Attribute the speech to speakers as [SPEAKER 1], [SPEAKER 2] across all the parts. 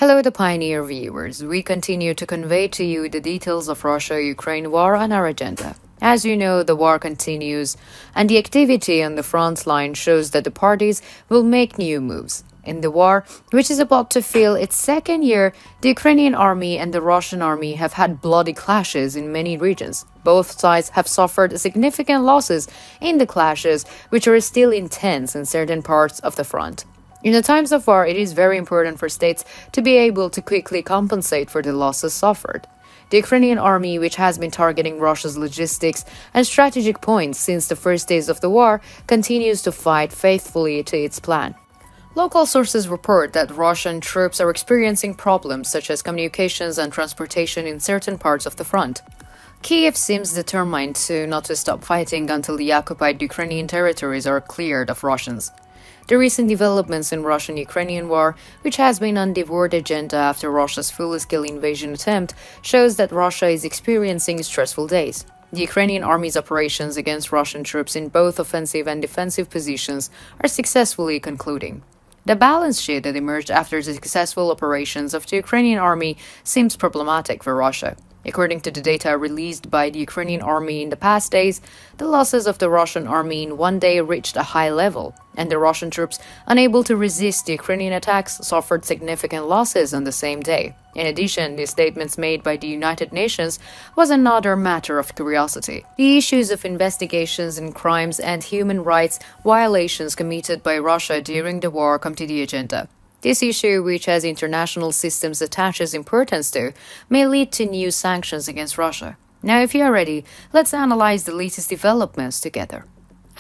[SPEAKER 1] Hello, the Pioneer viewers. We continue to convey to you the details of Russia-Ukraine war on our agenda. As you know, the war continues, and the activity on the front line shows that the parties will make new moves. In the war, which is about to fill its second year, the Ukrainian army and the Russian army have had bloody clashes in many regions. Both sides have suffered significant losses in the clashes, which are still intense in certain parts of the front. In the times of war, it is very important for states to be able to quickly compensate for the losses suffered. The Ukrainian army, which has been targeting Russia's logistics and strategic points since the first days of the war, continues to fight faithfully to its plan. Local sources report that Russian troops are experiencing problems such as communications and transportation in certain parts of the front. Kiev seems determined not to stop fighting until the occupied Ukrainian territories are cleared of Russians. The recent developments in Russian-Ukrainian war, which has been on the war agenda after Russia's full-scale invasion attempt, shows that Russia is experiencing stressful days. The Ukrainian army's operations against Russian troops in both offensive and defensive positions are successfully concluding. The balance sheet that emerged after the successful operations of the Ukrainian army seems problematic for Russia. According to the data released by the Ukrainian army in the past days, the losses of the Russian army in one day reached a high level, and the Russian troops, unable to resist the Ukrainian attacks, suffered significant losses on the same day. In addition, the statements made by the United Nations was another matter of curiosity. The issues of investigations in crimes and human rights violations committed by Russia during the war come to the agenda. This issue, which as international systems attaches importance to, may lead to new sanctions against Russia. Now, if you are ready, let's analyze the latest developments together.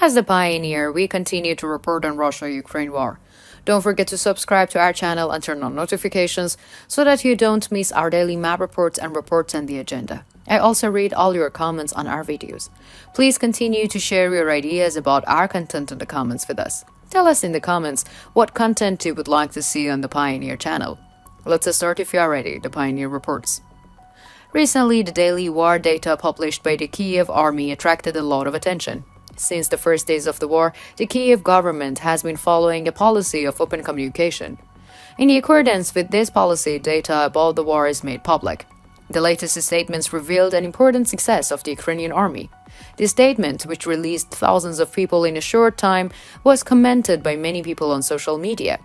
[SPEAKER 1] As the Pioneer, we continue to report on Russia-Ukraine war. Don't forget to subscribe to our channel and turn on notifications so that you don't miss our daily map reports and reports on the agenda. I also read all your comments on our videos. Please continue to share your ideas about our content in the comments with us. Tell us in the comments what content you would like to see on the Pioneer channel. Let's start if you are ready, the Pioneer reports. Recently, the daily war data published by the Kiev army attracted a lot of attention. Since the first days of the war, the Kiev government has been following a policy of open communication. In accordance with this policy, data about the war is made public. The latest statements revealed an important success of the Ukrainian army. This statement, which released thousands of people in a short time, was commented by many people on social media.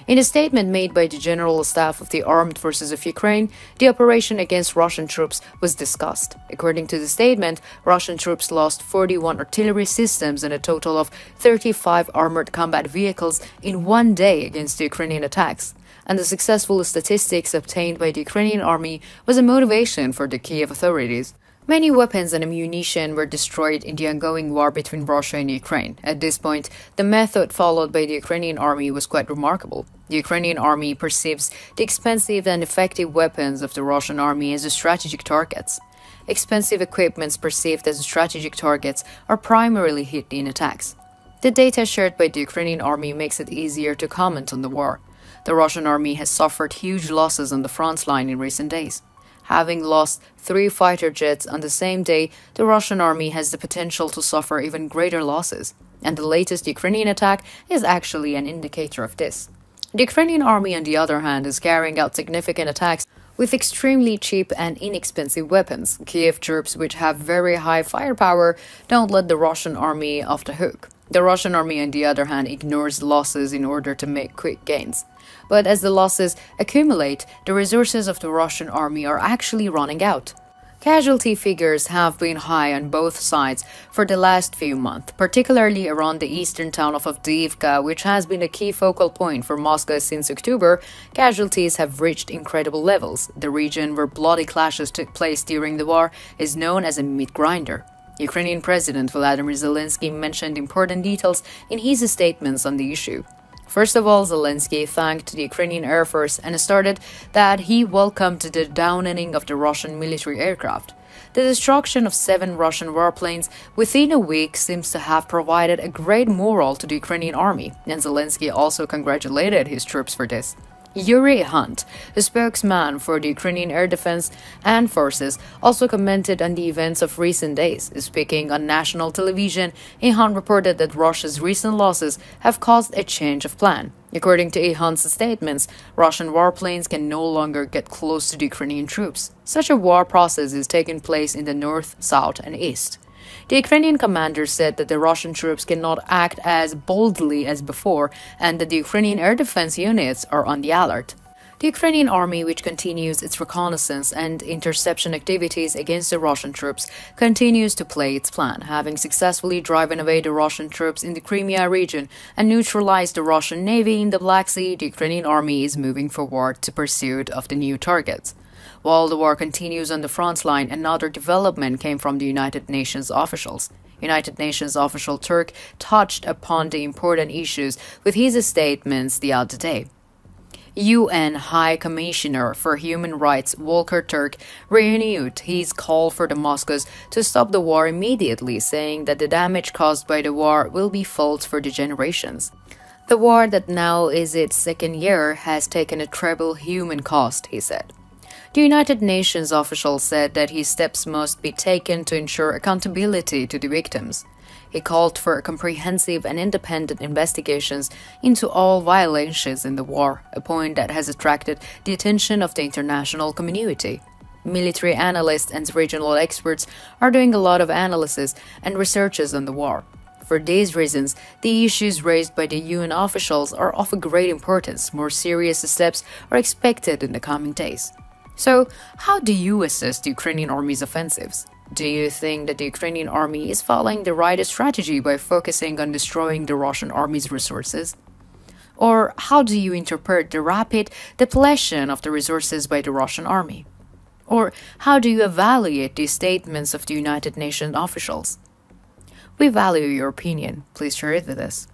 [SPEAKER 1] In a statement made by the General Staff of the Armed Forces of Ukraine, the operation against Russian troops was discussed. According to the statement, Russian troops lost 41 artillery systems and a total of 35 armored combat vehicles in one day against the Ukrainian attacks. And the successful statistics obtained by the Ukrainian army was a motivation for the Kiev authorities. Many weapons and ammunition were destroyed in the ongoing war between Russia and Ukraine. At this point, the method followed by the Ukrainian army was quite remarkable. The Ukrainian army perceives the expensive and effective weapons of the Russian army as strategic targets. Expensive equipments perceived as strategic targets are primarily hit in attacks. The data shared by the Ukrainian army makes it easier to comment on the war. The Russian army has suffered huge losses on the front line in recent days. Having lost 3 fighter jets on the same day, the Russian army has the potential to suffer even greater losses. And the latest Ukrainian attack is actually an indicator of this. The Ukrainian army, on the other hand, is carrying out significant attacks with extremely cheap and inexpensive weapons. Kiev troops, which have very high firepower, don't let the Russian army off the hook. The Russian army, on the other hand, ignores losses in order to make quick gains. But as the losses accumulate, the resources of the Russian army are actually running out. Casualty figures have been high on both sides for the last few months, particularly around the eastern town of Avdiivka, which has been a key focal point for Moscow since October. Casualties have reached incredible levels. The region where bloody clashes took place during the war is known as a meat grinder. Ukrainian President Volodymyr Zelensky mentioned important details in his statements on the issue. First of all, Zelensky thanked the Ukrainian Air Force and stated that he welcomed the downing of the Russian military aircraft. The destruction of 7 Russian warplanes within a week seems to have provided a great morale to the Ukrainian army, and Zelensky also congratulated his troops for this. Yuri Hunt, the spokesman for the Ukrainian Air Defense and Forces, also commented on the events of recent days. Speaking on national television, Hunt reported that Russia's recent losses have caused a change of plan. According to Ihan's statements, Russian warplanes can no longer get close to the Ukrainian troops. Such a war process is taking place in the north, south, and east. The Ukrainian commander said that the Russian troops cannot act as boldly as before and that the Ukrainian air defense units are on the alert. The Ukrainian army, which continues its reconnaissance and interception activities against the Russian troops, continues to play its plan, having successfully driven away the Russian troops in the Crimea region and neutralized the Russian navy in the Black Sea. The Ukrainian army is moving forward to pursuit of the new targets. While the war continues on the front line, another development came from the United Nations officials. United Nations official Turk touched upon the important issues with his statements the other day. UN High Commissioner for Human Rights Volker Turk renewed his call for the Moscows to stop the war immediately, saying that the damage caused by the war will be felt for the generations. The war that now is its second year has taken a treble human cost, he said. The United Nations official said that his steps must be taken to ensure accountability to the victims. He called for comprehensive and independent investigations into all violations in the war, a point that has attracted the attention of the international community. Military analysts and regional experts are doing a lot of analysis and researches on the war. For these reasons, the issues raised by the UN officials are of a great importance. More serious steps are expected in the coming days. So, how do you assess the Ukrainian army's offensives? Do you think that the Ukrainian army is following the right strategy by focusing on destroying the Russian army's resources? Or how do you interpret the rapid depletion of the resources by the Russian army? Or how do you evaluate the statements of the United Nations officials? We value your opinion. Please share it with us.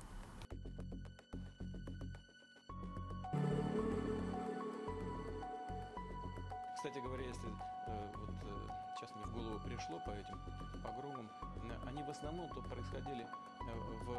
[SPEAKER 2] Кстати говоря, если сейчас мне в голову пришло по этим погромам, они в основном тут происходили в